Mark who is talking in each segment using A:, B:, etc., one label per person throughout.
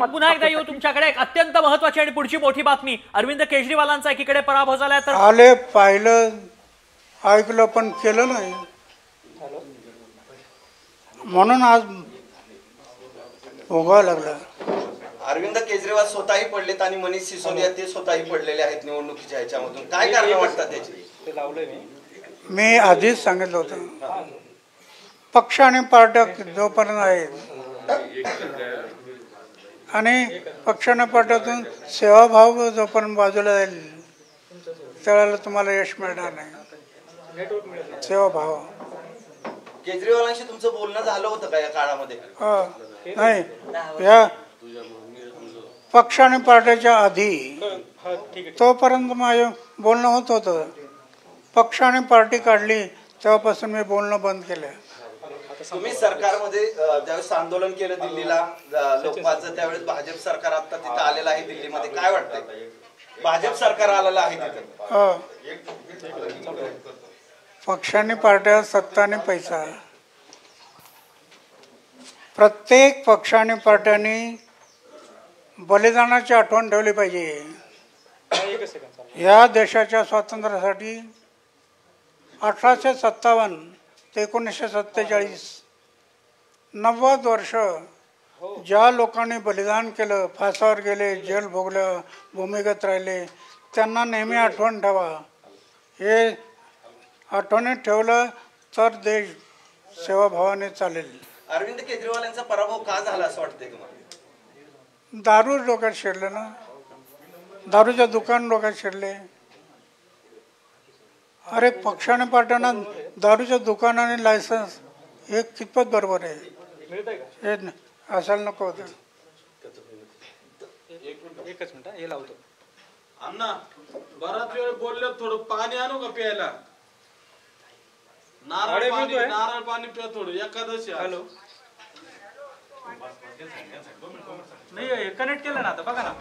A: पुन्हा एकदा येऊ तुमच्याकडे एक अत्यंत महत्त्वाची आणि पुढची मोठी बातमी अरविंद केजरीवालांचा एकीकडे पराभव झालाय तर
B: आले पाहिलं ऐकलं पण केलं नाही म्हणून आज भोगावं लागलं।
C: अरविंद केजरीवाल स्वतःही पडलेत आणि मनीष सिसोदिया ते स्वतःही पडलेले आहेत निवडणुकीच्या ह्याच्यामधून, काय कारण वाटतं त्याची?
B: मी आधीच सांगितलं होतं पक्ष आणि पार्ट्या जोपर्यंत आहेत आणि पक्ष आणि पार्ट्यातून सेवाभाव जोपर्यंत बाजूला जाईल त्यावेळेला तुम्हाला यश मिळणार नाही। सेवाभाव
C: केजरीवालांशी तुमचं बोलणं झालं होतं का या काळामध्ये?
B: नाही, या पक्ष आणि पार्ट्याच्या आधी तोपर्यंत माझं बोलणं होत होतं। पक्ष आणि पार्टी काढली तेव्हापासून मी बोलणं बंद केलं।
C: तुम्ही सरकारमध्ये ज्यावेळेस आंदोलन केलं दिल्लीला लोकपालचं त्यावेळेस भाजप सरकार आता तिथं आलेलं आहे दिल्लीमध्ये, काय वाटतंय? भाजप सरकार आलेलं आहे तिथं।
B: पक्षाने पार्ट्या सत्ता आणि पैसा, प्रत्येक पक्षाने पार्ट्याने बलिदानाची आठवण ठेवली पाहिजे। या देशाच्या स्वातंत्र्यासाठी 1857 ते 1947 90 वर्ष ज्या लोकांनी बलिदान केलं, फासावर गेले, जेल भोगलं, भूमिगत राहिले, त्यांना नेहमी आठवण ठेवा। हे आठवणीत ठेवलं तर देश सेवाभावाने चालेल।
C: अरविंद केजरीवाल यांचा पराभव का झाला असं वाटतंय तुम्हाला?
B: दारू डोक्यात शिरले ना, दारूच्या दुकान डोक्यात शिरले। अरे पक्षाने पार्ट्यांना दारूच्या दुकानाने लायसन्स हे कितपत बरोबर आहे? हे असायला नको होतं।
D: एकच मिनिट हे लावतो।
E: अण्णा बराच वेळ बोलले, थोडं पाणी आणू का प्यायला? नारळ पाणी प्या थोडं, एकादशी।
D: हॅलो, नाही कनेक्ट केलं ना आता, बघा ना।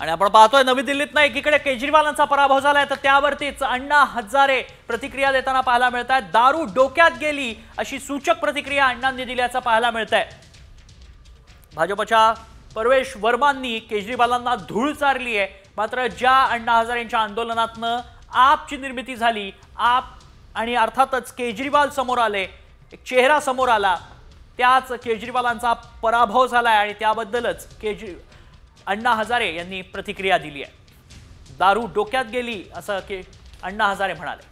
A: आणि आपण पाहतोय नवी दिल्लीत एकीकडे केजरीवालांचा पराभव झालाय तर त्यावरतीच अण्णा हजारे प्रतिक्रिया देताना पाहायला मिळत आहेत। दारू डोक्यात गेली अशी सूचक प्रतिक्रिया अण्णांनी दिल्याचं पाहायला मिळत आहे। भाजपच्या परवेश वर्मांनी केजरीवालांना धूळ चारली आहे, मात्र ज्या अण्णा हजारेंच्या आंदोलनातनं आपची निर्मिती झाली, आप आणि अर्थातच केजरीवाल समोर आले, एक चेहरा समोर आला, त्याच केजरीवालांचा पराभव झालाय आणि त्याबद्दलच अण्णा हजारे यांनी प्रतिक्रिया दिली आहे। दारू डोक्यात गेली असं अण्णा हजारे म्हणाले।